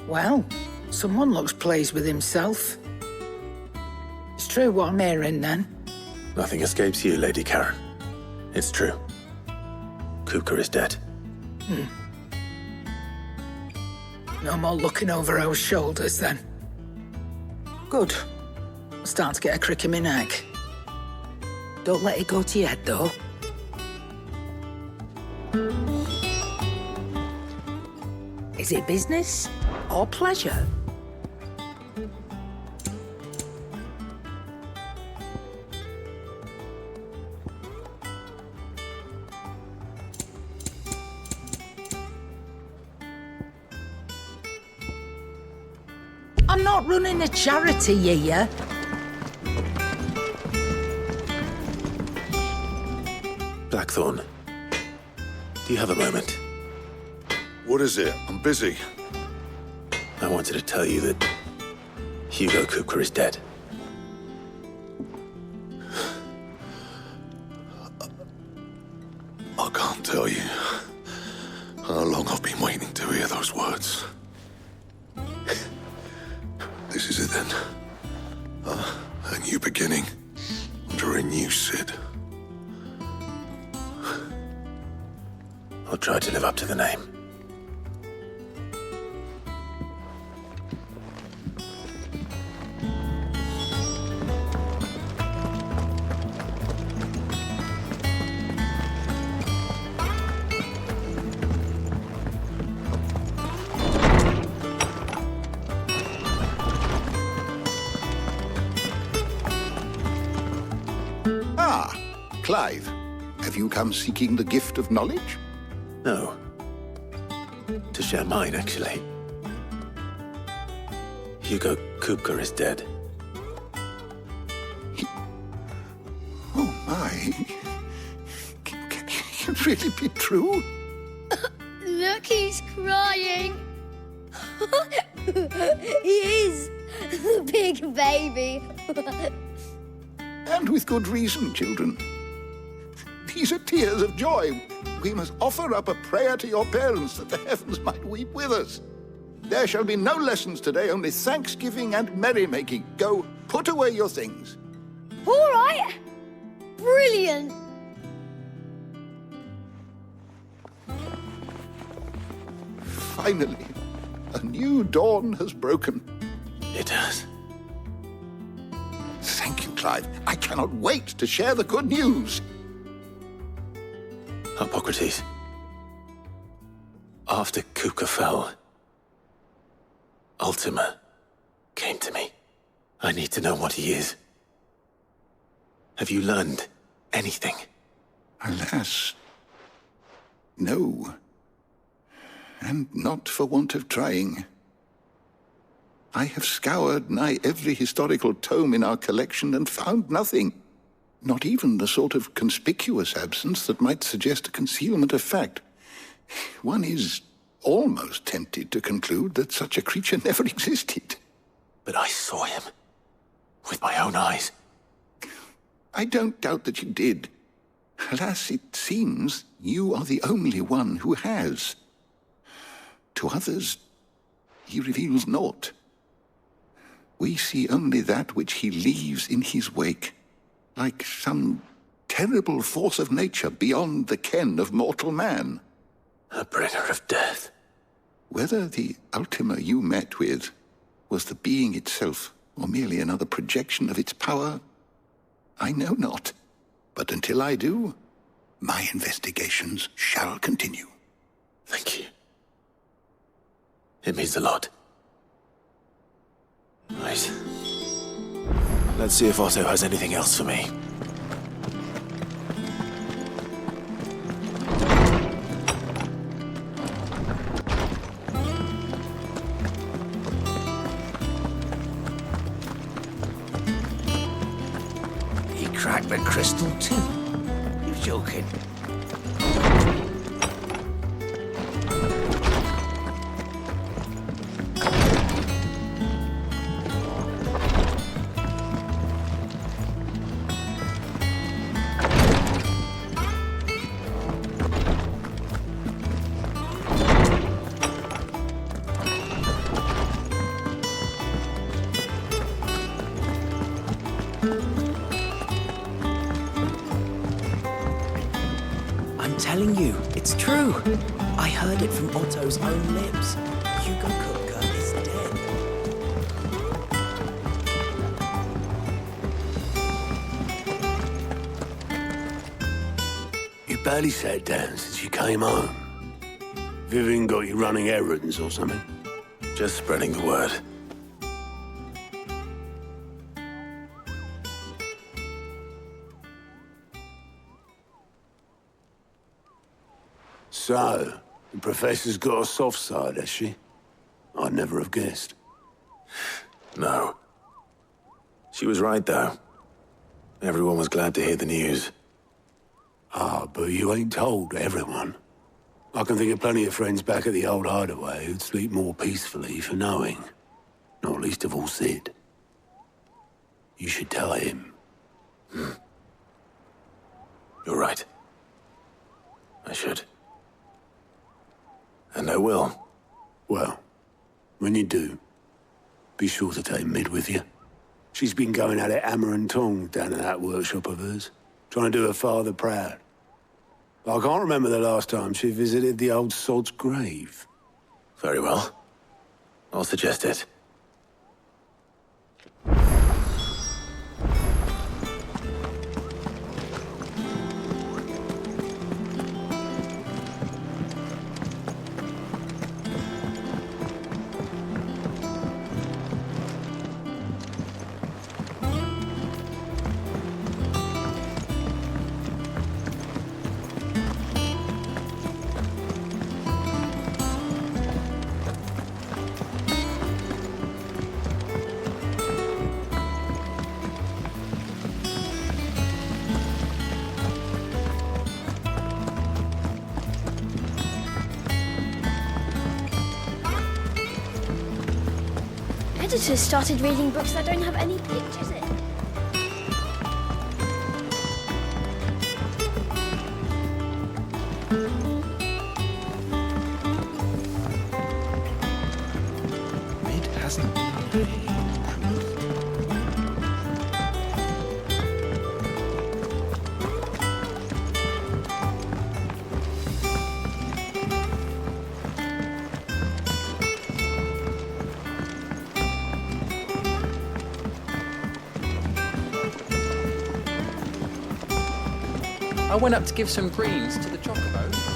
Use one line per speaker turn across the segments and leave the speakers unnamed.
Well, someone looks pleased with himself. It's true what I'm hearing, then?
Nothing escapes you, Lady Karen. It's true. Kuka is dead.
No more looking over our shoulders, then. Good. I'm starting to get a crick in my neck. Don't let it go to your head, though. Is it business or pleasure? I'm not running a charity here.
Blackthorn, do you have a moment?
What is it? I'm busy.
I wanted to tell you that Hugo Kuka is dead.
I can't tell you how long I've been waiting to hear those words. This is it then. A new beginning under a new Cid.
I'll try to live up to the name.
Ah, Clive. Have you come seeking the gift of knowledge?
No. To share mine, actually. Hugo Kuka is dead.
Oh, my. Can it really be true?
Look, he's crying. He is. The big baby.
And with good reason, children. These are tears of joy. We must offer up a prayer to your parents that the heavens might weep with us. There shall be no lessons today, only thanksgiving and merrymaking. Go, put away your things.
All right. Brilliant.
Finally, a new dawn has broken.
It has.
Thank you, Clive. I cannot wait to share the good news.
Hippocrates. After Kuka fell, Ultima came to me. I need to know what he is. Have you learned anything?
Alas, no. And not for want of trying. I have scoured nigh every historical tome in our collection and found nothing. Not even the sort of conspicuous absence that might suggest a concealment of fact. One is almost tempted to conclude that such a creature never existed.
But I saw him. With my own eyes.
I don't doubt that you did. Alas, it seems you are the only one who has. To others, he reveals naught. We see only that which he leaves in his wake, like some terrible force of nature beyond the ken of mortal man.
A bringer of death.
Whether the Ultima you met with was the being itself, or merely another projection of its power, I know not. But until I do, my investigations shall continue.
Thank you. It means a lot. Right. Let's see if Otto has anything else for me.
He cracked the crystal too. You're joking. I heard it from Otto's own lips. Hugo Kupka is dead.
You barely sat down since you came home. Vivian got you running errands or something?
Just spreading the word.
So, the Professor's got a soft side, has she? I'd never have guessed.
No. She was right, though. Everyone was glad to hear the news.
Ah, but you ain't told everyone. I can think of plenty of friends back at the old hideaway who'd sleep more peacefully for knowing. Not least of all Cid. You should tell him.
You're right. I should. And I will.
Well, when you do, be sure to take Mid with you. She's been going at it hammer and tongs down in that workshop of hers, trying to do her father proud. I can't remember the last time she visited the old sod's grave.
Very well. I'll suggest it.
Editors started reading books that don't have any pictures in.
Mid hasn't been paid.
I went up to give some greens to the chocobo.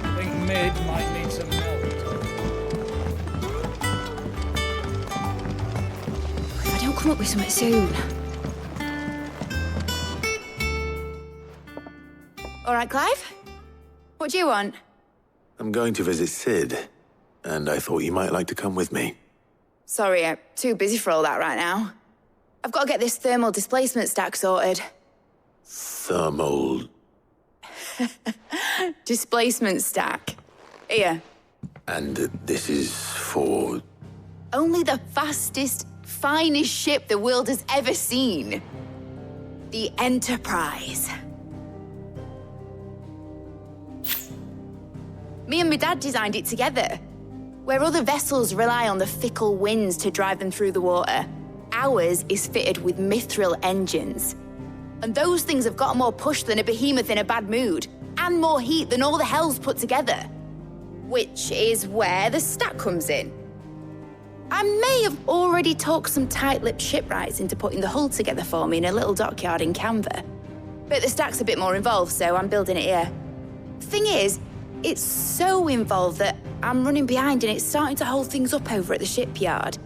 I think Mid might need some help.
If I don't come up with something soon.
All right, Clive? What do you want?
I'm going to visit Cid, and I thought you might like to come with me.
Sorry, I'm too busy for all that right now. I've got to get this thermal displacement stack sorted.
Thermal...
Displacement stack. Here.
And this is for...
Only the fastest, finest ship the world has ever seen. The Enterprise. Me and my dad designed it together. Where other vessels rely on the fickle winds to drive them through the water, ours is fitted with mithril engines. And those things have got more push than a behemoth in a bad mood, and more heat than all the hells put together. Which is where the stack comes in. I may have already talked some tight-lipped shipwrights into putting the hull together for me in a little dockyard in Canva. But the stack's a bit more involved, so I'm building it here. Thing is, it's so involved that I'm running behind and it's starting to hold things up over at the shipyard.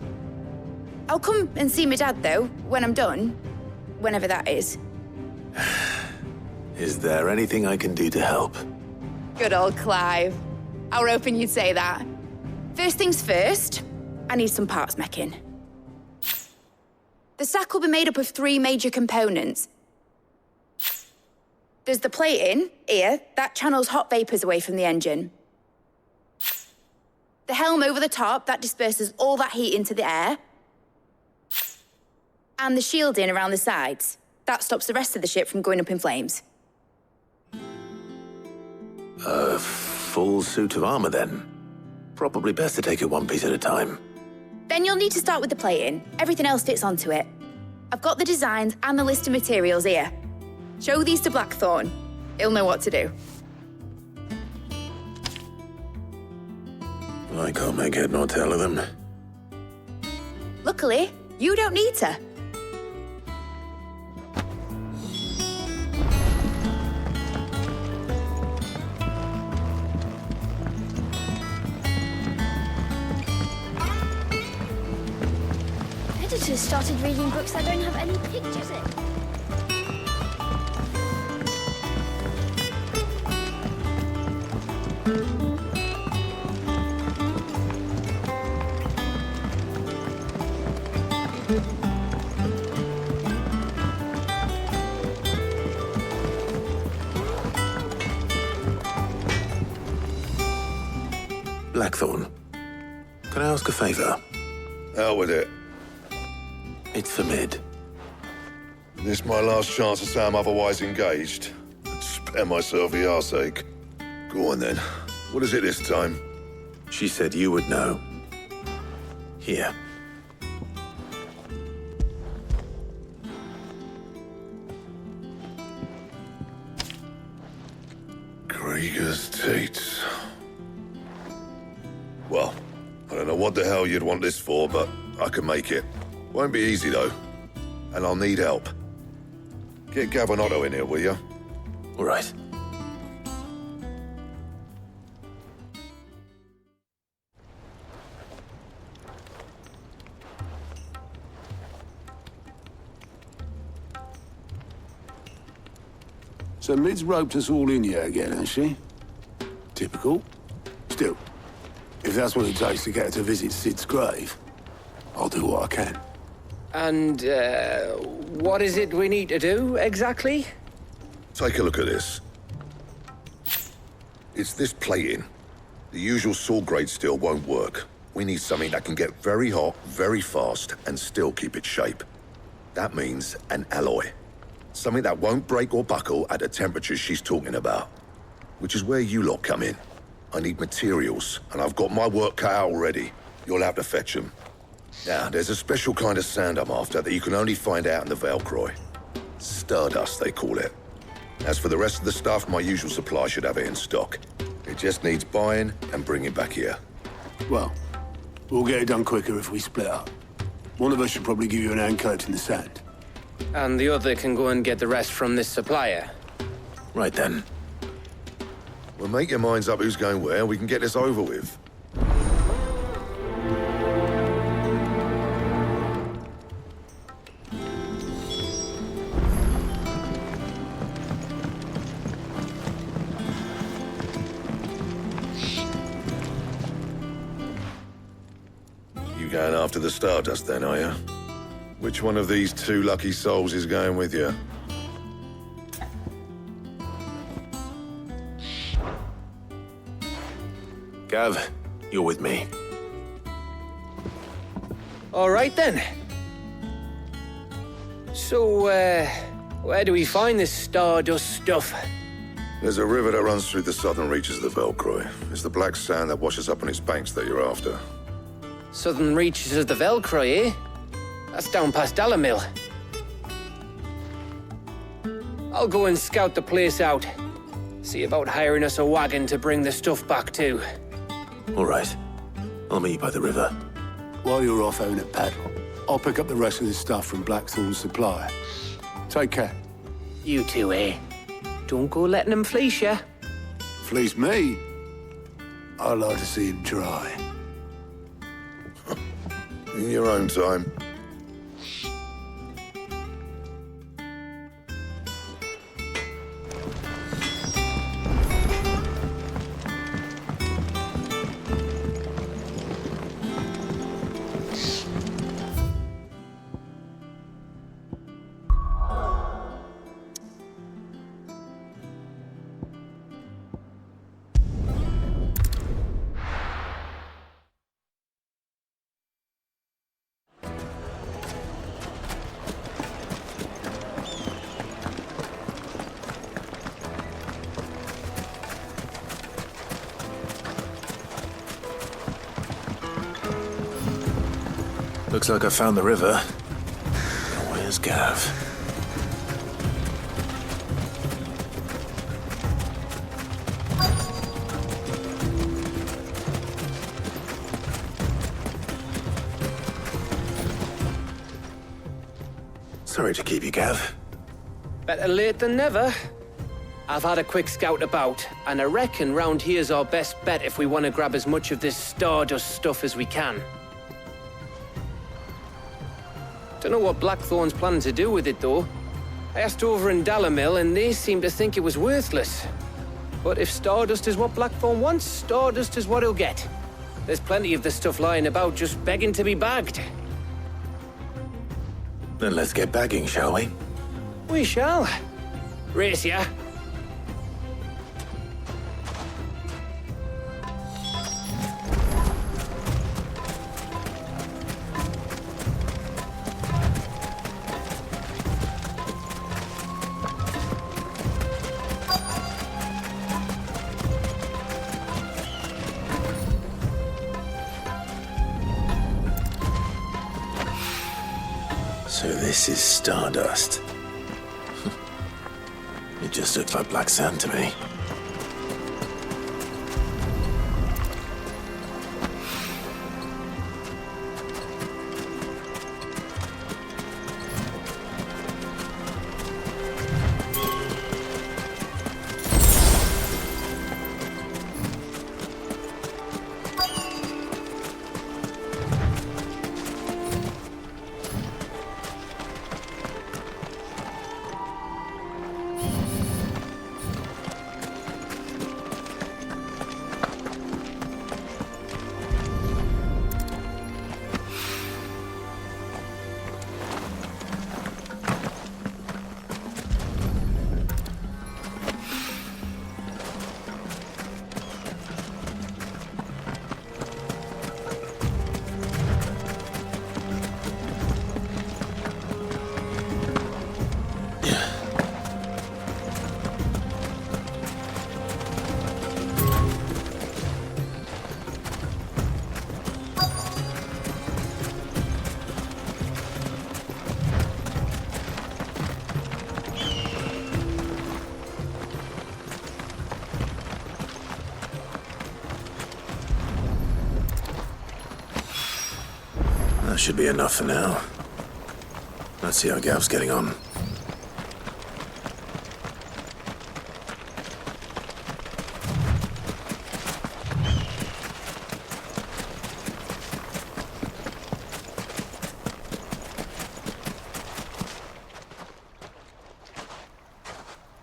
I'll come and see my dad, though, when I'm done. Whenever that is.
Is there anything I can do to help?
Good old Clive. I were hoping you'd say that. First things first, I need some parts meching. The stack will be made up of 3 major components. There's the plating, here, that channels hot vapors away from the engine. The helm over the top, that disperses all that heat into the air. And the shielding around the sides. That stops the rest of the ship from going up in flames.
A full suit of armor, then? Probably best to take it one piece at a time.
Then you'll need to start with the plating. Everything else fits onto it. I've got the designs and the list of materials here. Show these to Blackthorn. He'll know what to do.
I can't make head nor tail of them.
Luckily, you don't need to.
Editors started reading books that don't have any pictures in.
Blackthorn, can I ask a favor?
Out with it.
It's for Mid.
This my last chance to say I'm otherwise engaged. Spare myself the arseache. Go on then. What is it this time?
She said you would know. Here.
Krieger's Cids. Well, I don't know what the hell you'd want this for, but I can make it. Won't be easy, though. And I'll need help. Get Gavin in here, will you?
All right.
So Mid's roped us all in here again, has she? Typical. Still, if that's what it takes to get her to visit Sid's grave, I'll do what I can.
And, what is it we need to do, exactly?
Take a look at this. It's this plating. The usual saw grade steel won't work. We need something that can get very hot, very fast, and still keep its shape. That means an alloy. Something that won't break or buckle at the temperatures she's talking about. Which is where you lot come in. I need materials, and I've got my work cut out already. You'll have to fetch them. Now, there's a special kind of sand I'm after that you can only find out in the Velcroy. Stardust, they call it. As for the rest of the stuff, my usual supply should have it in stock. It just needs buying and bringing back here.
Well, we'll get it done quicker if we split up. One of us should probably give you an hand collecting the sand.
And the other can go and get the rest from this supplier.
Right then.
Well, make your minds up who's going where, and we can get this over with. You going after the Stardust then, are you? Which one of these 2 lucky souls is going with you?
Gav, you're with me.
All right, then. So, where do we find this Stardust stuff?
There's a river that runs through the southern reaches of the Velcroy. It's the black sand that washes up on its banks that you're after.
Southern reaches of the Velcroy, eh? That's down past Dalamil. I'll go and scout the place out. See about hiring us a wagon to bring the stuff back to.
All right. I'll meet you by the river.
While you're off having a paddle, I'll pick up the rest of this stuff from Blackthorn's supplier. Take care.
You two, eh? Don't go letting him fleece you.
Fleece me? I'd like to see him try.
In your own time.
Looks like I found the river. Where's Gav? Sorry to keep you, Gav.
Better late than never. I've had a quick scout about, and I reckon round here's our best bet if we want to grab as much of this Stardust stuff as we can. Don't know what Blackthorn's planning to do with it, though. I asked over in Dalamil, and they seem to think it was worthless. But if Stardust is what Blackthorn wants, Stardust is what he'll get. There's plenty of the stuff lying about just begging to be bagged.
Then let's get bagging, shall we?
We shall. Race ya.
So this is Stardust. It just looks like black sand to me. That should be enough for now. Let's see how Gav's getting on.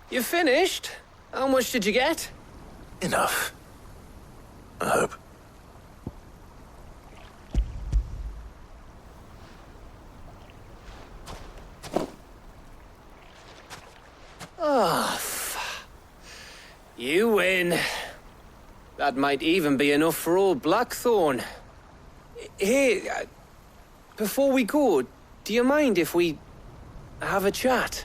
You finished? How much did you get?
Enough. I hope.
You win. That might even be enough for old Blackthorn. Hey, before we go, do you mind if we have a chat?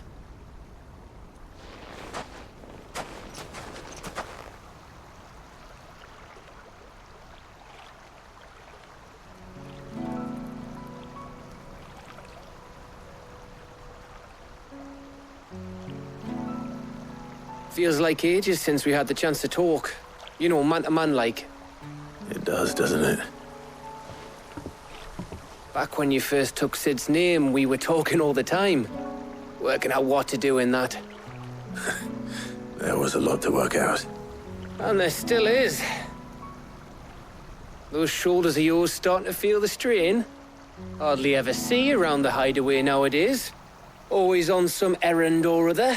Feels like ages since we had the chance to talk. You know, man to man like.
It does, doesn't it?
Back when you first took Sid's name, we were talking all the time. Working out what to do in that.
There was a lot to work out.
And there still is. Those shoulders of yours starting to feel the strain? Hardly ever see you around the hideaway nowadays. Always on some errand or other.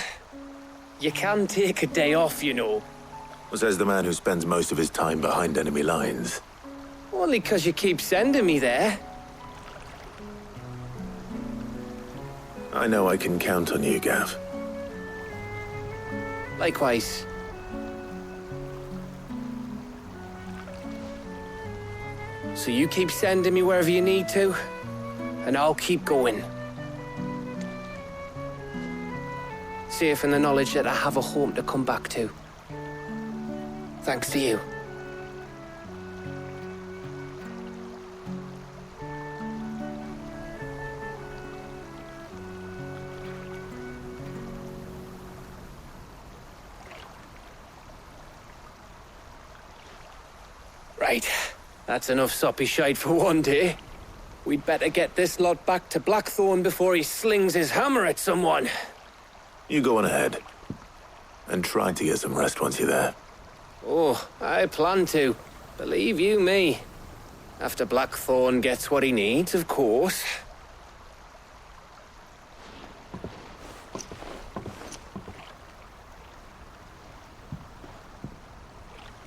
You can take a day off, you know.
Says the man who spends most of his time behind enemy lines.
Only 'cause you keep sending me there.
I know I can count on you, Gav.
Likewise. So you keep sending me wherever you need to, and I'll keep going. Safe in the knowledge that I have a home to come back to. Thanks to you. Right. That's enough soppy shite for one day. We'd better get this lot back to Blackthorn before he slings his hammer at someone.
You go on ahead. And try to get some rest once you're there.
Oh, I plan to. Believe you me. After Blackthorn gets what he needs, of course.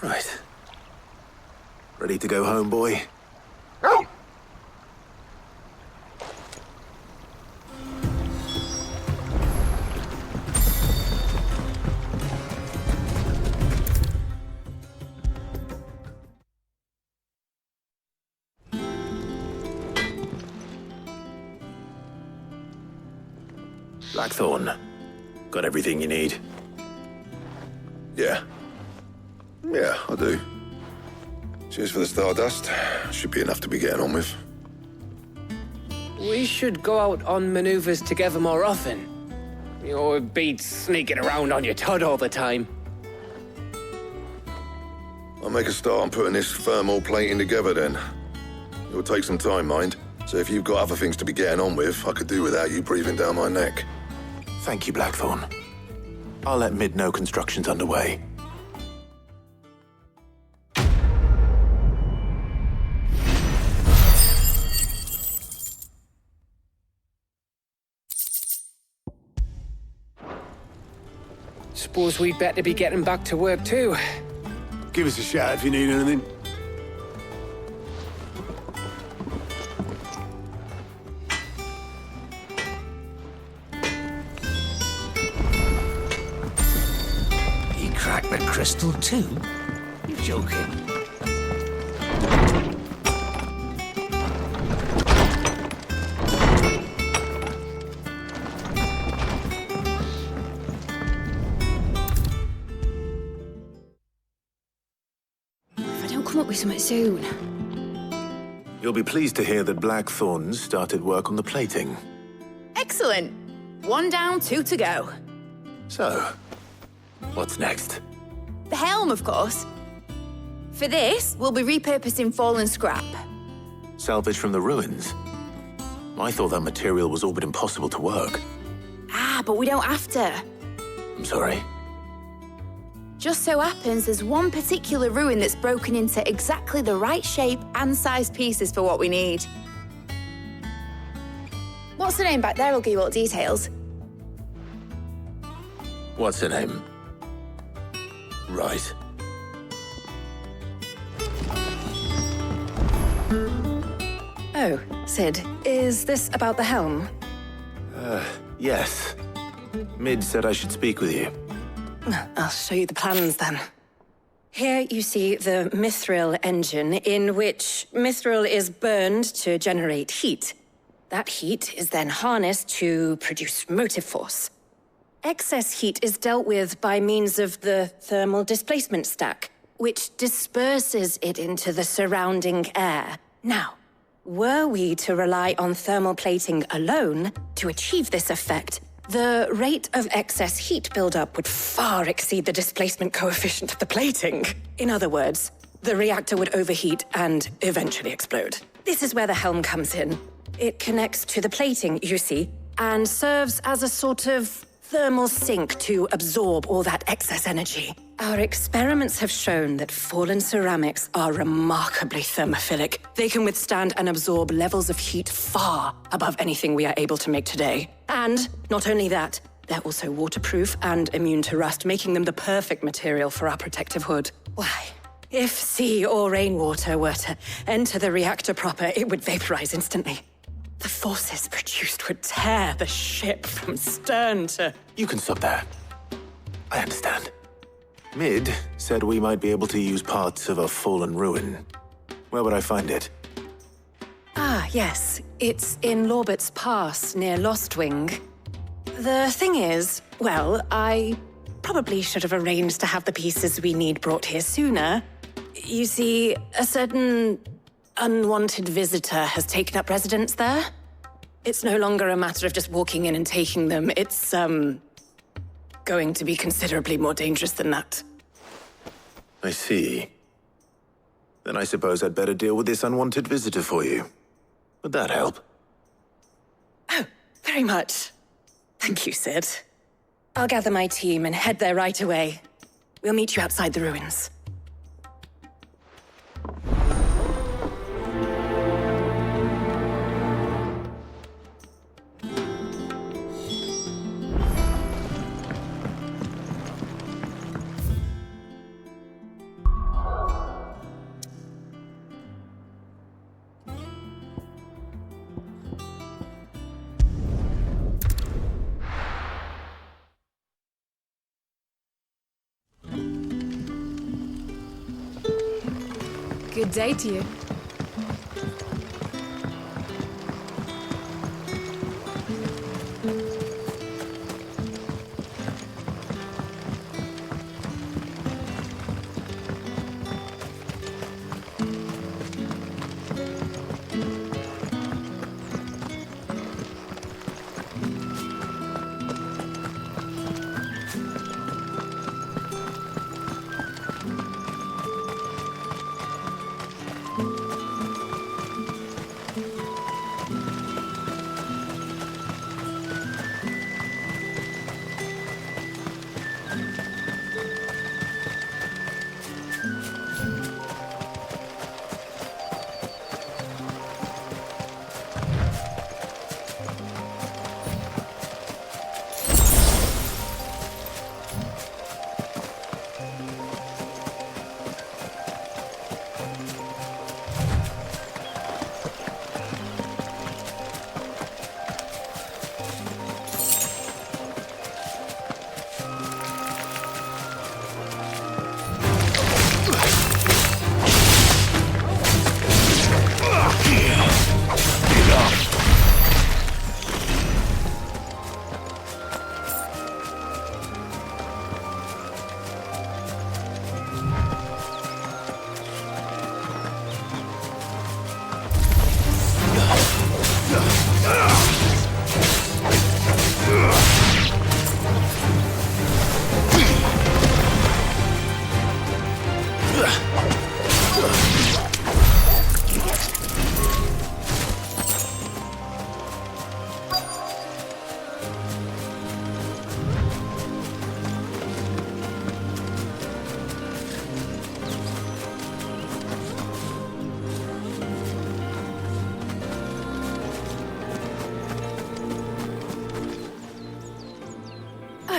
Right. Ready to go home, boy? Blackthorn. Got everything you need?
Yeah. Yeah, I do. Cheers for the Stardust. Should be enough to be getting on with.
We should go out on maneuvers together more often. You know, it beats sneaking around on your Todd all the time.
I'll make a start on putting this thermal plating together then. It'll take some time, mind. So if you've got other things to be getting on with, I could do without you breathing down my neck.
Thank you, Blackthorn. I'll let Mid know construction's underway.
Suppose we'd better be getting back to work too.
Give us a shout if you need anything.
He cracked the crystal too? You're joking.
Come up with something soon.
You'll be pleased to hear that Blackthorn's started work on the plating.
Excellent. 1 down, 2 to go.
So, what's next?
The helm, of course. For this, we'll be repurposing fallen scrap.
Salvage from the ruins? I thought that material was all but impossible to work.
Ah, but we don't have to.
I'm sorry.
Just so happens there's one particular ruin that's broken into exactly the right shape and size pieces for what we need. What's the name back there? I'll give you all the details.
What's her name? Right.
Oh, Cid, is this about the helm?
Yes. Mid said I should speak with you.
I'll show you the plans then. Here you see the mithril engine, in which mithril is burned to generate heat. That heat is then harnessed to produce motive force. Excess heat is dealt with by means of the thermal displacement stack, which disperses it into the surrounding air. Now, were we to rely on thermal plating alone to achieve this effect, the rate of excess heat buildup would far exceed the displacement coefficient of the plating. In other words, the reactor would overheat and eventually explode. This is where the helm comes in. It connects to the plating, you see, and serves as a sort of thermal sink to absorb all that excess energy. Our experiments have shown that fallen ceramics are remarkably thermophilic. They can withstand and absorb levels of heat far above anything we are able to make today. And not only that, they're also waterproof and immune to rust, making them the perfect material for our protective hood. Why? If sea or rainwater were to enter the reactor proper, it would vaporize instantly. The forces produced would tear the ship from stern to...
You can stop there. I understand. Mid said we might be able to use parts of a fallen ruin. Where would I find it?
Ah, yes. It's in Lorbert's Pass, near Lostwing. The thing is, well, I probably should have arranged to have the pieces we need brought here sooner. You see, a certain unwanted visitor has taken up residence there. It's no longer a matter of just walking in and taking them. It's, going to be considerably more dangerous than that.
I see. Then I suppose I'd better deal with this unwanted visitor for you. Would that help?
Oh, very much. Thank you, Cid. I'll gather my team and head there right away. We'll meet you outside the ruins.
Good day to you.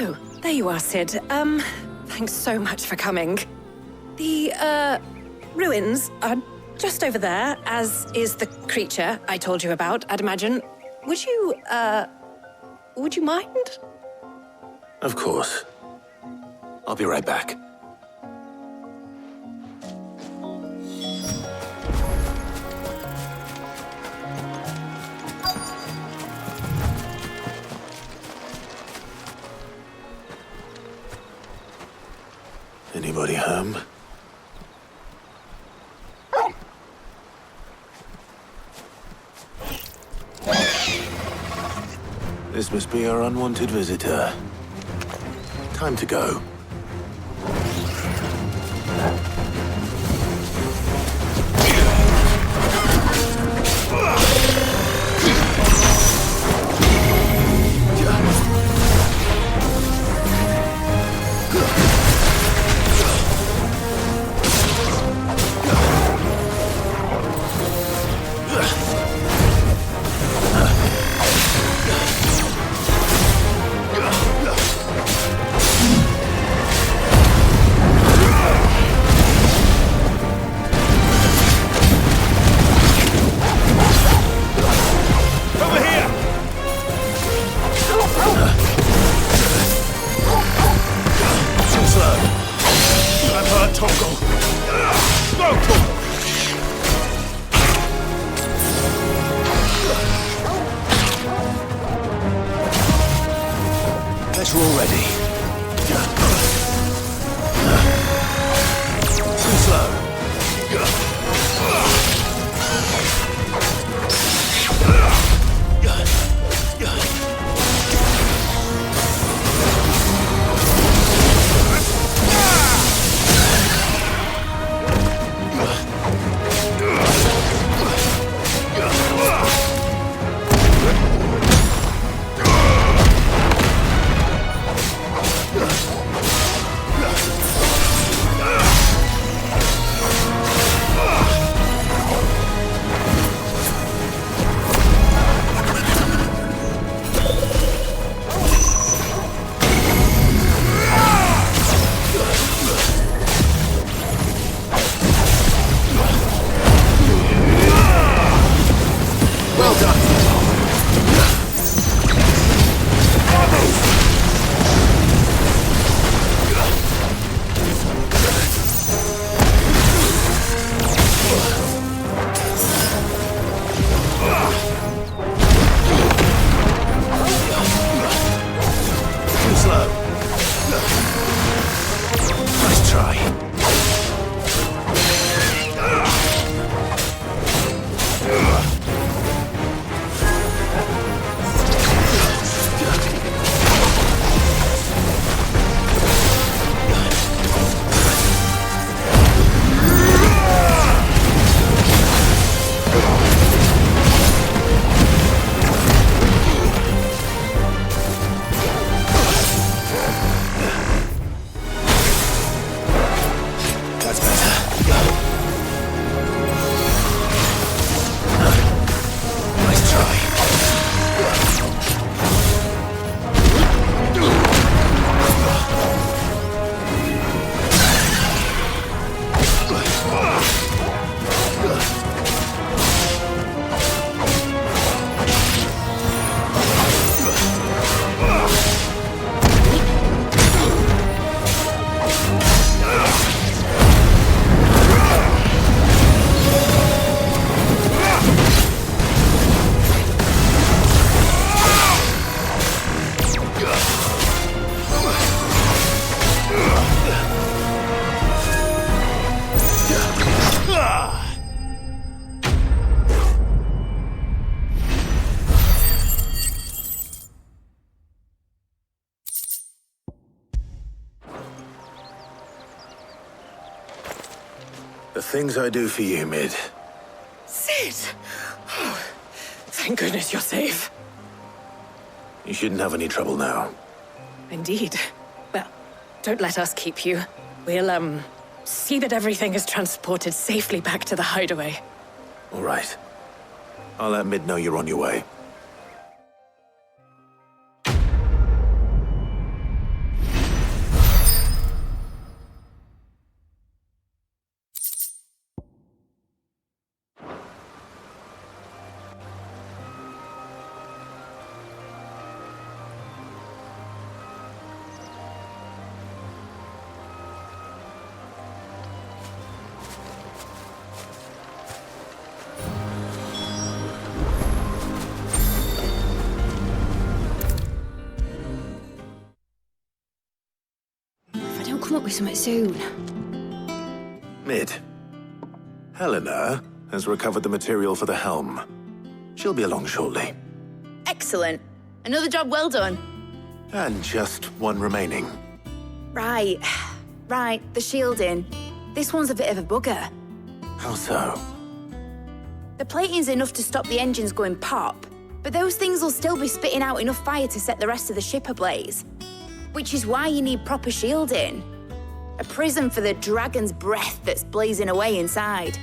Oh, there you are, Cid. Thanks so much for coming. The, ruins are just over there, as is the creature I told you about, I'd imagine. Would you mind?
Of course. I'll be right back. Anybody home? This must be our unwanted visitor. Time to go.
toggle. Better already. Too slow.
The things I do for you, Mid.
Cid! Oh, thank goodness you're safe.
You shouldn't have any trouble now.
Indeed. Well, don't let us keep you. We'll, see that everything is transported safely back to the hideaway.
All right. I'll let Mid know you're on your way.
Come up with something soon.
Mid. Helena has recovered the material for the helm. She'll be along shortly.
Excellent. Another job well done.
And just one remaining.
Right. Right, the shielding. This one's a bit of a bugger.
How so?
The plating's enough to stop the engines going pop, but those things will still be spitting out enough fire to set the rest of the ship ablaze. Which is why you need proper shielding. A prison for the dragon's breath that's blazing away inside.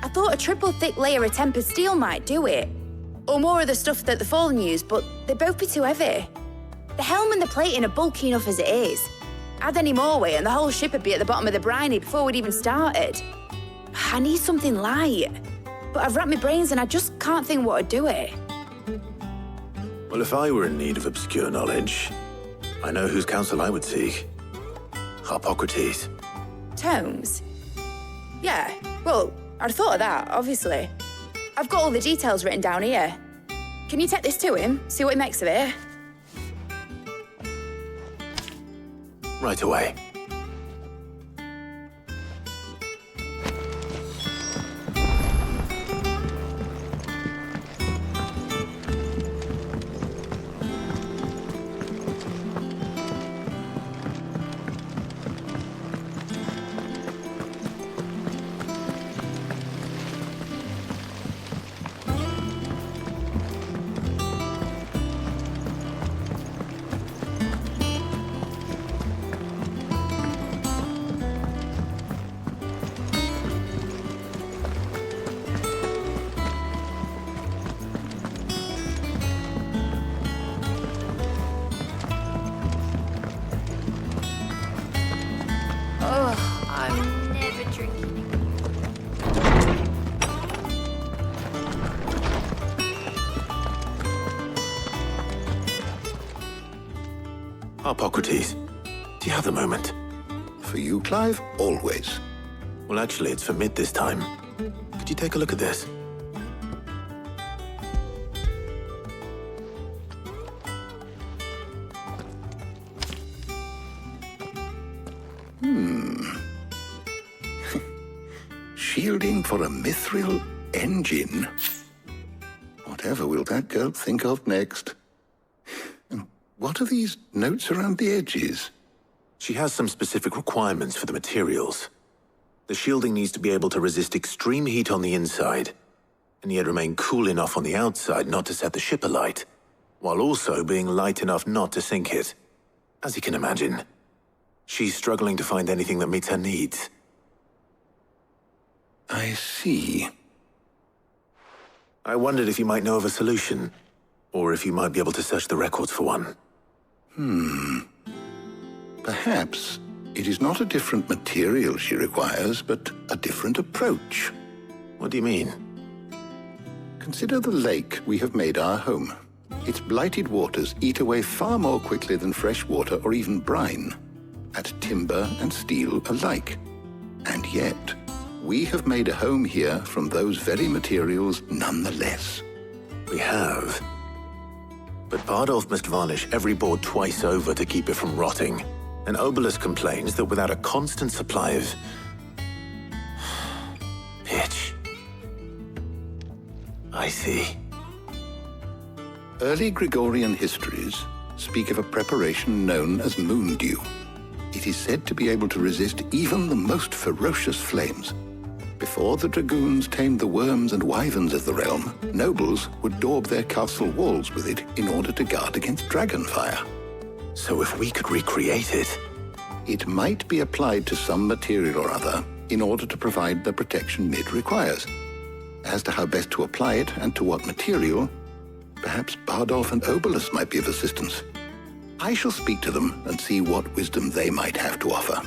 I thought a triple thick layer of tempered steel might do it. Or more of the stuff that the Fallen use, but they'd both be too heavy. The helm and the plating are bulky enough as it is. Add any more weight and the whole ship would be at the bottom of the briny before we'd even started. I need something light. But I've racked my brains and I just can't think what would do it.
Well, if I were in need of obscure knowledge, I know whose counsel I would seek. Harpocrates.
Tomes? Yeah, well, I'd thought of that, obviously. I've got all the details written down here. Can you take this to him, see what he makes of it?
Right away.
I'm never drinking.
Hippocrates, do you have the moment?
For you, Clive, always.
Well, actually, it's for Mid this time. Could you take a look at this?
Shielding for a mithril engine? Whatever will that girl think of next? And what are these notes around the edges?
She has some specific requirements for the materials. The shielding needs to be able to resist extreme heat on the inside, and yet remain cool enough on the outside not to set the ship alight, while also being light enough not to sink it. As you can imagine, she's struggling to find anything that meets her needs.
I see.
I wondered if you might know of a solution, or if you might be able to search the records for one.
Perhaps it is not a different material she requires, but a different approach.
What do you mean?
Consider the lake we have made our home. Its blighted waters eat away far more quickly than fresh water or even brine, at timber and steel alike. And yet, we have made a home here from those very materials nonetheless.
We have. But Bardolph must varnish every board twice over to keep it from rotting. And Obelus complains that without a constant supply of pitch. I see.
Early Gregorian histories speak of a preparation known as moon dew. It is said to be able to resist even the most ferocious flames. Before the dragoons tamed the worms and wyverns of the realm, nobles would daub their castle walls with it in order to guard against dragonfire.
So if we could recreate it...
It might be applied to some material or other in order to provide the protection Mid requires. As to how best to apply it and to what material, perhaps Bardolph and Obelus might be of assistance. I shall speak to them and see what wisdom they might have to offer.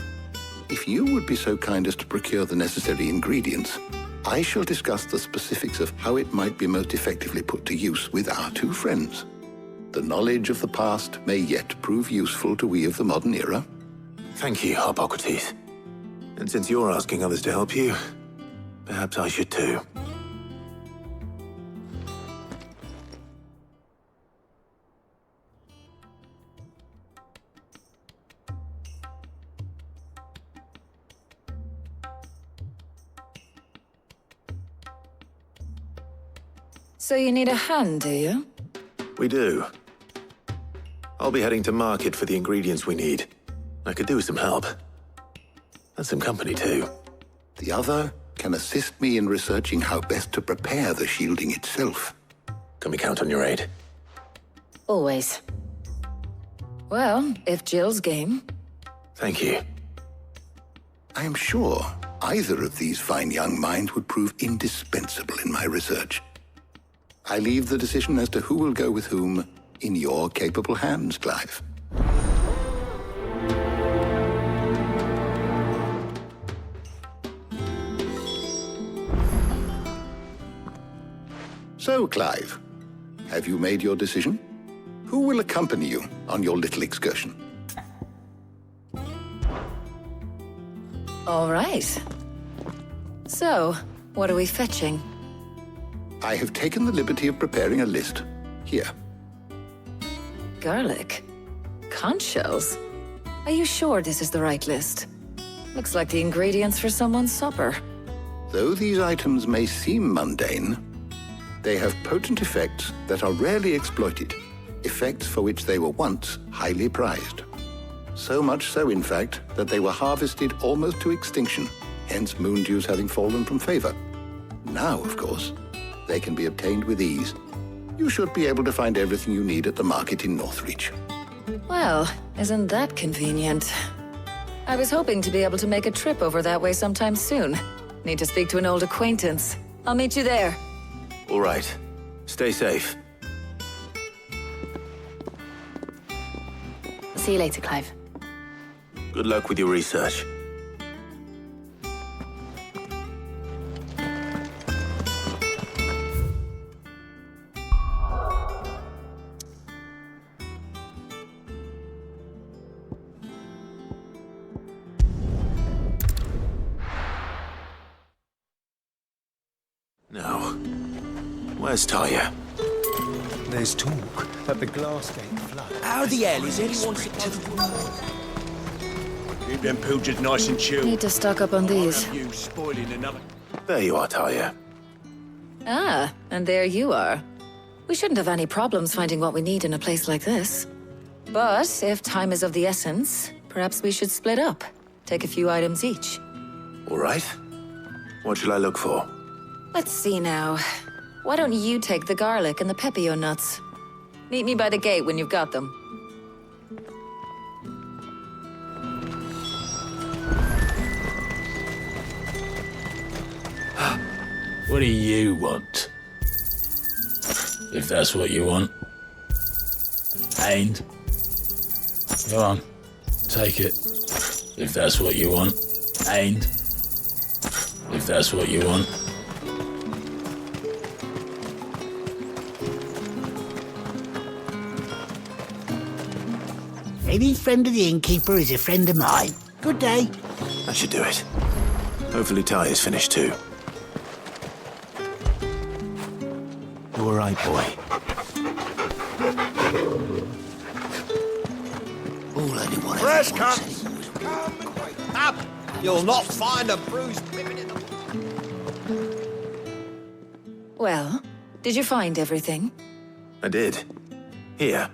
If you would be so kind as to procure the necessary ingredients, I shall discuss the specifics of how it might be most effectively put to use with our two friends. The knowledge of the past may yet prove useful to we of the modern era.
Thank you, Hippocrates. And since you're asking others to help you, perhaps I should too.
So you need a hand, do you?
We do. I'll be heading to market for the ingredients we need. I could do with some help. And some company, too.
The other can assist me in researching how best to prepare the shielding itself.
Can we count on your aid?
Always. Well, if Jill's game.
Thank you.
I am sure either of these fine young minds would prove indispensable in my research. I leave the decision as to who will go with whom in your capable hands, Clive. So, Clive, have you made your decision? Who will accompany you on your little excursion?
All right. So, what are we fetching?
I have taken the liberty of preparing a list. Here.
Garlic? Conch shells? Are you sure this is the right list? Looks like the ingredients for someone's supper.
Though these items may seem mundane, they have potent effects that are rarely exploited, effects for which they were once highly prized. So much so, in fact, that they were harvested almost to extinction, hence moon dews having fallen from favor. Now, of course, they can be obtained with ease. You should be able to find everything you need at the market in Northreach.
Well, isn't that convenient? I was hoping to be able to make a trip over that way sometime soon. Need to speak to an old acquaintance. I'll meet you there.
All right. Stay safe.
See you later, Clive.
Good luck with your research. Now, where's Talia?
There's talk that the glass gate flood.
How the hell is anyone supposed to...
Keep them pilchards nice and chilled.
Need to stock up on these.
You spoiling another...
There you are, Talia.
Ah, and there you are. We shouldn't have any problems finding what we need in a place like this. But if time is of the essence, perhaps we should split up. Take a few items each.
All right. What shall I look for?
Let's see now. Why don't you take the garlic and the pepio nuts? Meet me by the gate when you've got them.
What do you want? If that's what you want. And go on, take it. If that's what you want. And if that's what you want.
Any friend of the innkeeper is a friend of mine. Good day.
That should do it. Hopefully Talia's finished too. You all right, boy?
All anyone
Fresh
ever
cut!
wants.
Up! You'll not find a bruised pippin in the...
Well, did you find everything?
I did. Here.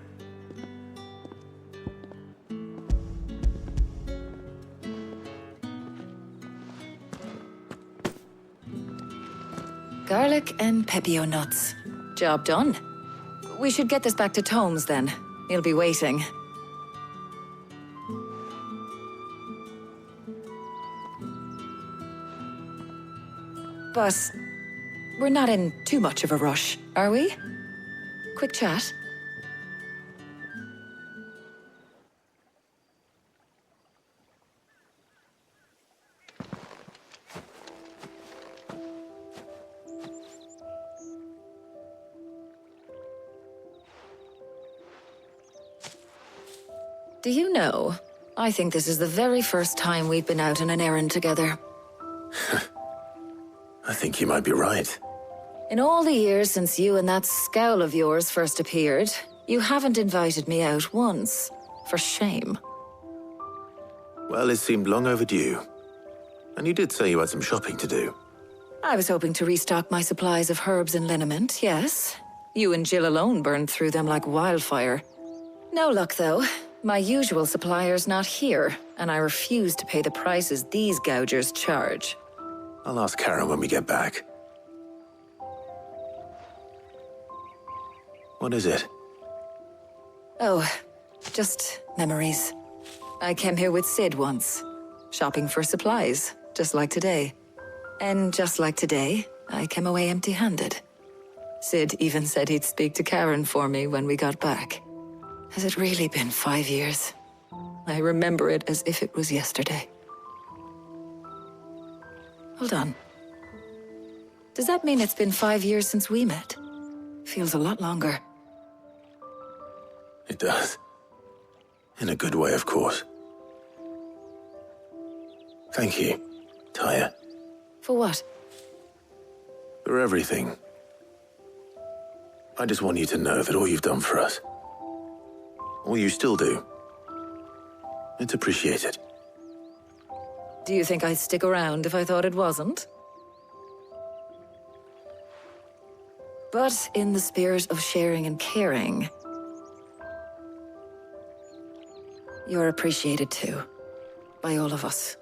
Garlic and pepio nuts. Job done. We should get this back to Tomes then. He'll be waiting. But we're not in too much of a rush, are we? Quick chat. Do you know, I think this is the very first time we've been out on an errand together.
I think you might be right.
In all the years since you and that scowl of yours first appeared, you haven't invited me out once. For shame.
Well, it seemed long overdue. And you did say you had some shopping to do.
I was hoping to restock my supplies of herbs and liniment, yes. You and Jill alone burned through them like wildfire. No luck, though. My usual supplier's not here, and I refuse to pay the prices these gougers charge.
I'll ask Karen when we get back. What is it?
Oh, just memories. I came here with Cid once, shopping for supplies, just like today. And just like today, I came away empty-handed. Cid even said he'd speak to Karen for me when we got back. Has it really been 5 years? I remember it as if it was yesterday. Hold on. Does that mean it's been 5 years since we met? Feels a lot longer.
It does. In a good way, of course. Thank you, Tyre.
For what?
For everything. I just want you to know that all you've done for us, all you still do, it's appreciated.
Do you think I'd stick around if I thought it wasn't? But in the spirit of sharing and caring, you're appreciated too, by all of us.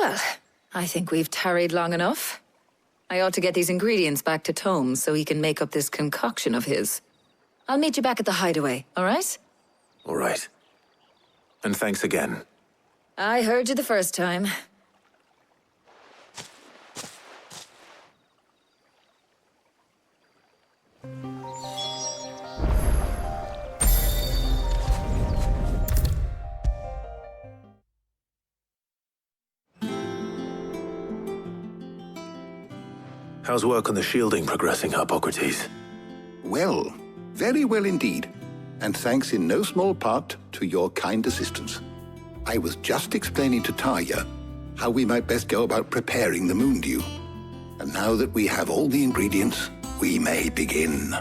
Well, I think we've tarried long enough. I ought to get these ingredients back to Tomes so he can make up this concoction of his. I'll meet you back at the hideaway, all right?
All right. And thanks again.
I heard you the first time.
How's work on the shielding progressing, Hippocrates?
Well, very well indeed. And thanks in no small part to your kind assistance. I was just explaining to Tarja how we might best go about preparing the moon dew. And now that we have all the ingredients, we may begin.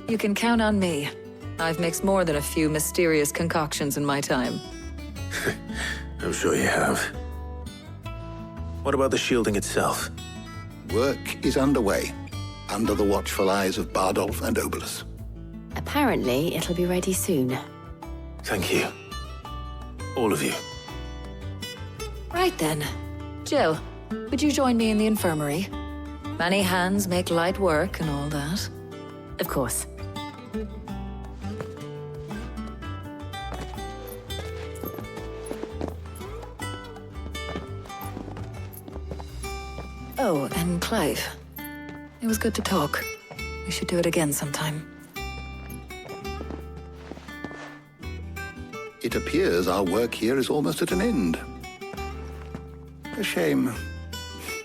You can count on me. I've mixed more than a few mysterious concoctions in my time.
I'm sure you have. What about the shielding itself?
Work is underway, under the watchful eyes of Bardolph and Obolus.
Apparently, it'll be ready soon.
Thank you. All of you.
Right then. Jill, would you join me in the infirmary? Many hands make light work and all that.
Of course.
Oh, and Clive. It was good to talk. We should do it again sometime.
It appears our work here is almost at an end. A shame.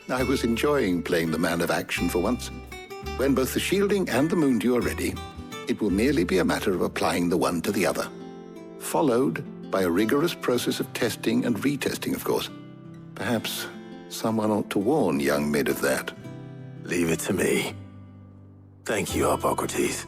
I was enjoying playing the man of action for once. When both the shielding and the moon dew are ready, it will merely be a matter of applying the one to the other. Followed by a rigorous process of testing and retesting, of course. Perhaps someone ought to warn young Mid of that.
Leave it to me. Thank you, Hippocrates.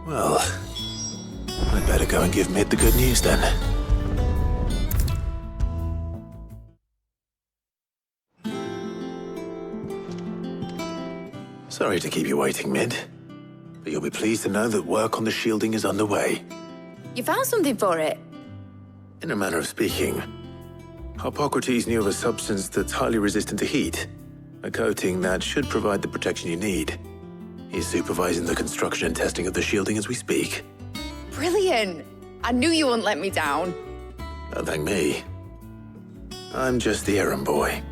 Well, I'd better go and give Mid the good news then. Sorry to keep you waiting, Mid, but you'll be pleased to know that work on the shielding is underway.
You found something for it?
In a manner of speaking, Hippocrates knew of a substance that's highly resistant to heat, a coating that should provide the protection you need. He's supervising the construction and testing of the shielding as we speak.
Brilliant! I knew you wouldn't let me down.
Don't thank me. I'm just the errand boy.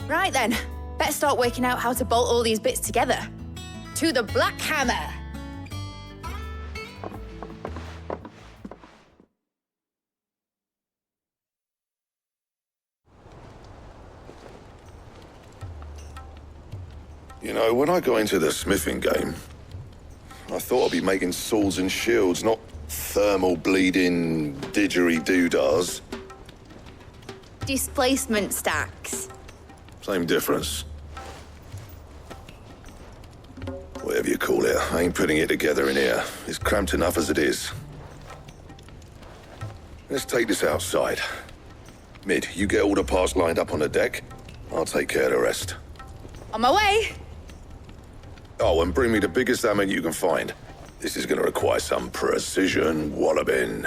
Right then, better start working out how to bolt all these bits together. To the Black Hammer!
You know, when I got into the smithing game, I thought I'd be making swords and shields, not thermal bleeding didgeridoo-dahs.
Displacement stacks.
Same difference. Whatever you call it, I ain't putting it together in here. It's cramped enough as it is. Let's take this outside. Mid, you get all the parts lined up on the deck. I'll take care of the rest.
On my way!
Oh, and bring me the biggest hammer you can find. This is gonna require some precision walloping.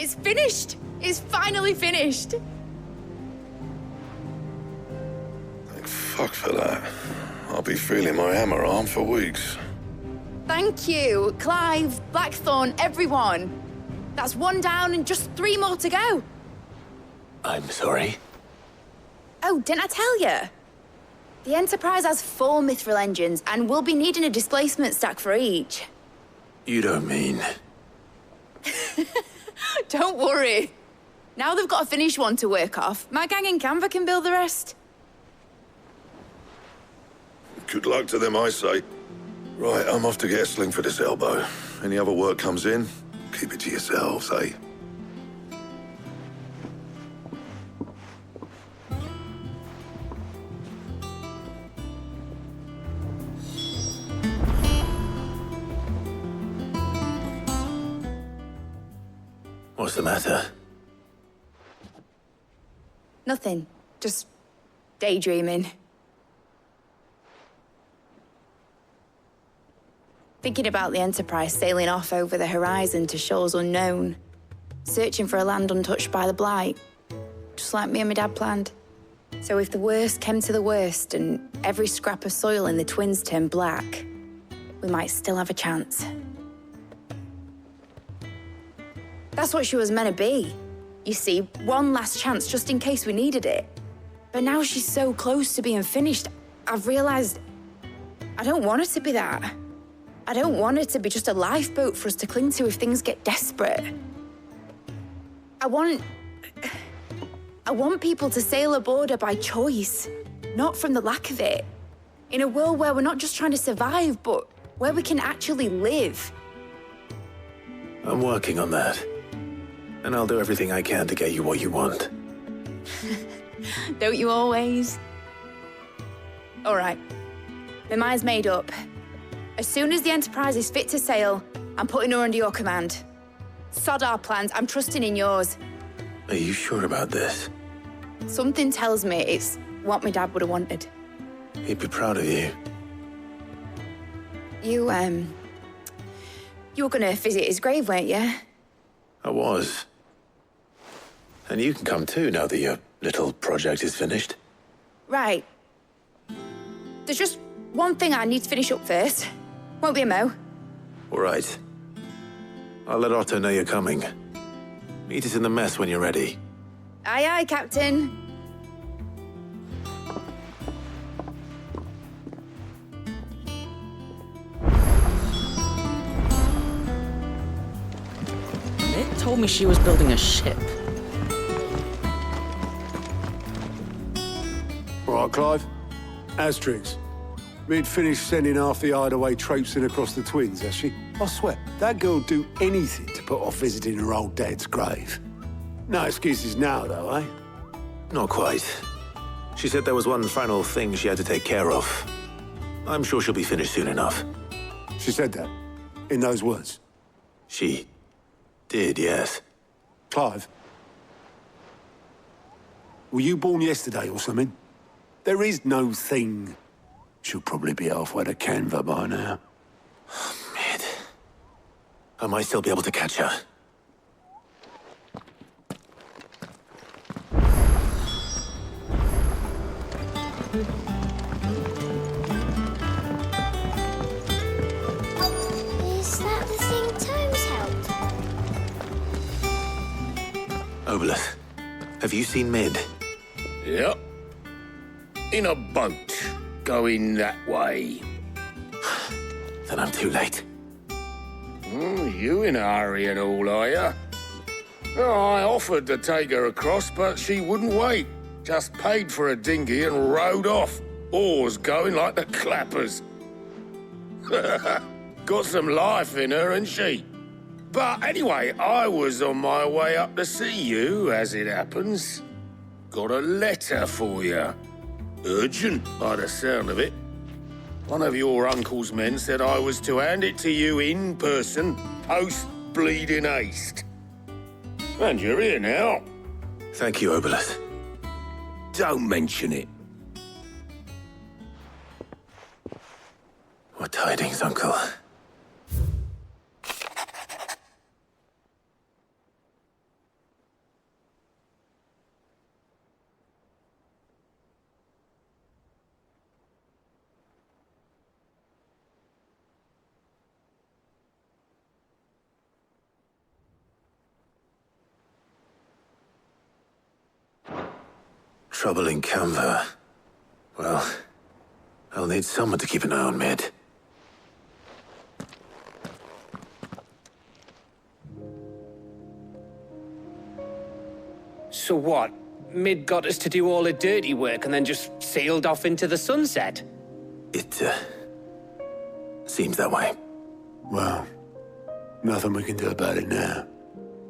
It's finished! It's finally finished!
Thank fuck for that. I'll be feeling my hammer arm for weeks.
Thank you, Clive, Blackthorn, everyone. That's one down and just 3 more to go.
I'm sorry.
Oh, didn't I tell you? The Enterprise has 4 mithril engines, and we'll be needing a displacement stack for each.
You don't mean...
Don't worry. Now they've got a finished one to work off, my gang in Canva can build the rest.
Good luck to them, I say. Right, I'm off to get a sling for this elbow. Any other work comes in, keep it to yourselves, eh?
What's the matter?
Nothing. Just daydreaming. Thinking about the Enterprise sailing off over the horizon to shores unknown, searching for a land untouched by the Blight, just like me and my dad planned. So if the worst came to the worst and every scrap of soil in the Twins turned black, we might still have a chance. That's what she was meant to be. You see, one last chance just in case we needed it. But now she's so close to being finished, I've realized I don't want her to be that. I don't want her to be just a lifeboat for us to cling to if things get desperate. I want people to sail aboard her by choice, not from the lack of it. In a world where we're not just trying to survive, but where we can actually live.
I'm working on that. And I'll do everything I can to get you what you want.
Don't you always? All right. My mind's made up. As soon as the Enterprise is fit to sail, I'm putting her under your command. Sod our plans, I'm trusting in yours.
Are you sure about this?
Something tells me it's what my dad would have wanted.
He'd be proud of you.
You were gonna visit his grave, weren't you?
I was. And you can come too now that your little project is finished.
Right. There's just one thing I need to finish up first. Won't be a mo.
All right. I'll let Otto know you're coming. Meet us in the mess when you're ready.
Aye, aye, Captain.
It told me she was building a ship.
All right, Clive. Asterix. We'd finished sending half the hideaway traipsing across the Twins, has she? I swear, that girl'd do anything to put off visiting her old dad's grave. No excuses now, though, eh?
Not quite. She said there was one final thing she had to take care of. I'm sure she'll be finished soon enough.
She said that? In those words?
She did, yes.
Clive? Were you born yesterday or something? There is no thing. She'll probably be halfway to Canva by now.
Mid. I might still be able to catch her.
Is that the thing Tomes helped?
Obolus, have you seen Mid?
Yep. In a boat, going that way.
Then I'm too late.
You in a hurry and all, are you? Oh, I offered to take her across, but she wouldn't wait. Just paid for a dinghy and rowed off. Oars going like the clappers. Got some life in her, ain't she? But anyway, I was on my way up to see you, as it happens. Got a letter for you. Urgent, by the sound of it. One of your uncle's men said I was to hand it to you in person, post-bleeding haste. And you're here now.
Thank you, Obolus.
Don't mention it.
What tidings, Uncle? trouble in Canva, well, I'll need someone to keep an eye on Mid.
So what? Mid got us to do all the dirty work and then just sailed off into the sunset?
It, seems that way.
Well, nothing we can do about it now.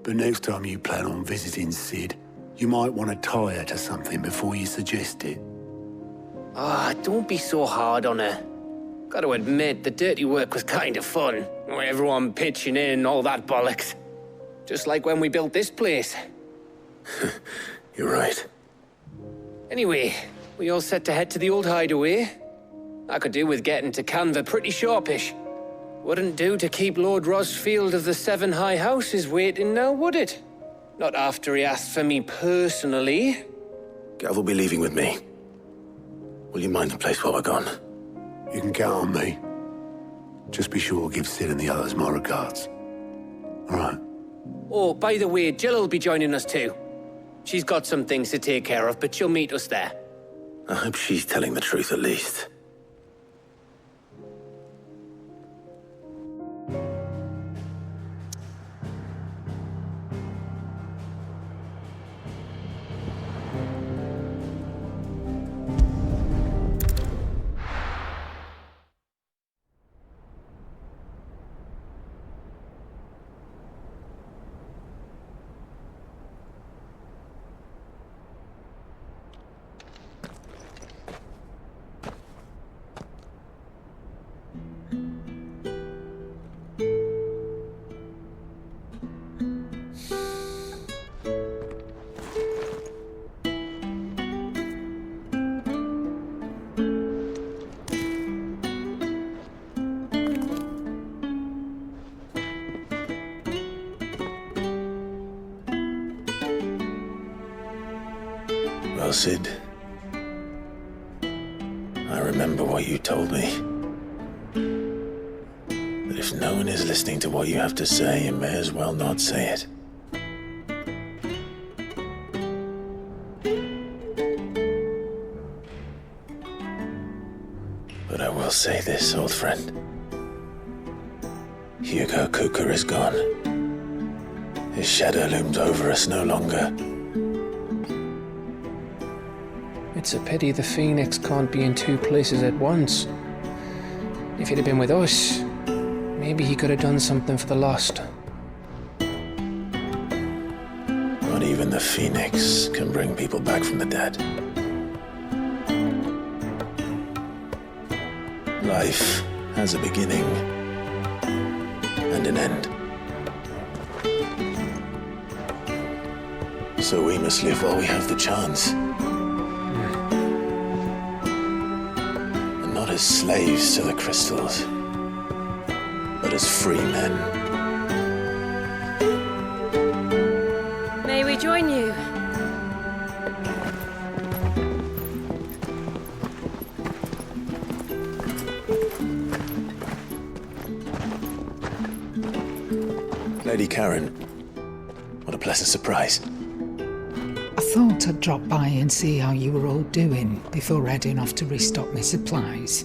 But next time you plan on visiting Cid, you might want to tie her to something before you suggest it.
Ah, don't be so hard on her. Gotta admit, the dirty work was kind of fun. Everyone pitching in, all that bollocks. Just like when we built this place.
You're right.
Anyway, we all set to head to the old hideaway. I could do with getting to Canva pretty sharpish. Wouldn't do to keep Lord Rosfield of the Seven High Houses waiting now, would it? Not after he asked for me personally.
Gav will be leaving with me. Will you mind the place while we're gone?
You can count on me. Just be sure to give Cid and the others my regards. All right.
Oh, by the way, Jill will be joining us too. She's got some things to take care of, but she'll meet us there.
I hope she's telling the truth at least. Well, Cid, I remember what you told me. But if no one is listening to what you have to say, you may as well not say it. But I will say this, old friend. Hugo Cooker is gone. His shadow looms over us no longer.
It's a pity the Phoenix can't be in two places at once. If he'd have been with us, maybe he could have done something for the lost.
Not even the Phoenix can bring people back from the dead. Life has a beginning and an end. So we must live while we have the chance. Not as slaves to the crystals, but as free men.
May we join you?
Lady Karen, what a pleasant surprise.
I thought I'd drop by and see how you were all doing before heading off to restock my supplies.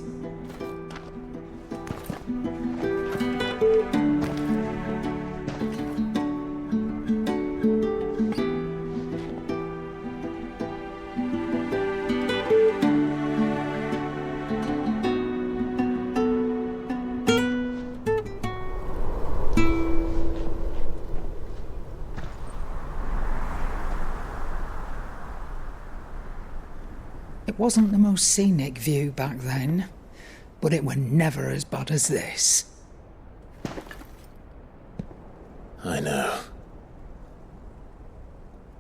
It wasn't the most scenic view back then, but it were never as bad as this.
I know.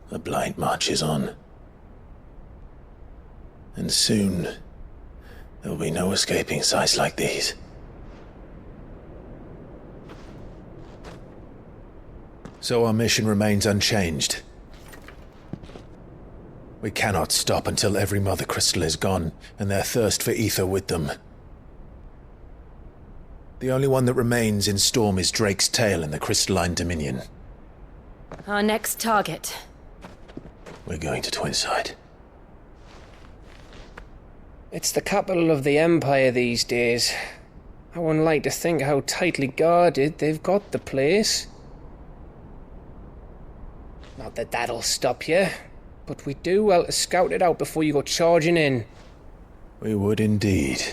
The Blight marches on. And soon, there will be no escaping sights like these. So our mission remains unchanged. We cannot stop until every Mother Crystal is gone, and their thirst for ether with them. The only one that remains in Storm is Drake's Tail in the Crystalline Dominion.
Our next target.
We're going to Twinside.
It's the capital of the Empire these days. I wouldn't like to think how tightly guarded they've got the place. Not that that'll stop you, but we do well to scout it out before you go charging in.
We would indeed.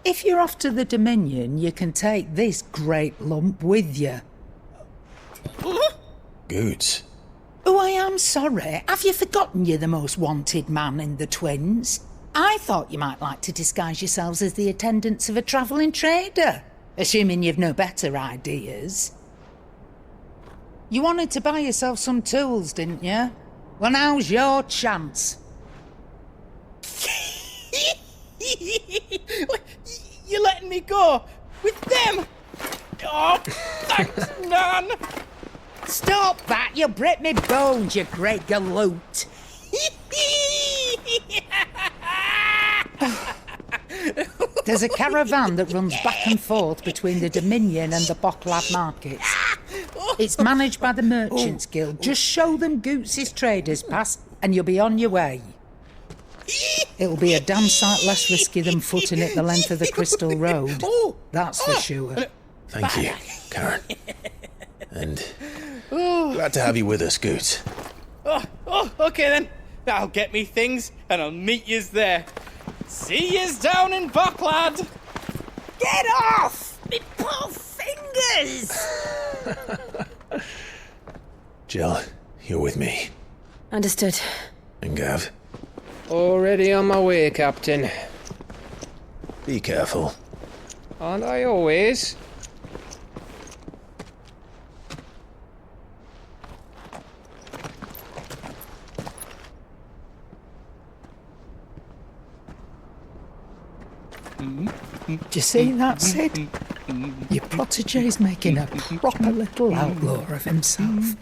If you're off to the Dominion, you can take this great lump with you.
Goods.
Oh, I am sorry. Have you forgotten you're the most wanted man in the Twins? I thought you might like to disguise yourselves as the attendants of a travelling trader, assuming you've no better ideas. You wanted to buy yourself some tools, didn't you? Well, now's your chance.
You're letting me go with them? Oh, thanks, man.
Stop that! You'll break me bones, you great galoot. There's a caravan that runs back and forth between the Dominion and the Bocklad markets. It's managed by the Merchants Guild. Just show them Goots' traders pass and you'll be on your way. It'll be a damn sight less risky than footing it the length of the Crystal Road. That's for sure.
Thank you, Karen. And glad to have you with us, Goots.
Okay then. I'll get me things and I'll meet yous there. See yous down in Bocklad.
Get off! Me poor fingers!
Jill, you're with me.
Understood.
And Gav?
Already on my way, Captain.
Be careful.
Aren't I always?
Do you see that, Sid? Your protege's making a proper little outlaw of himself.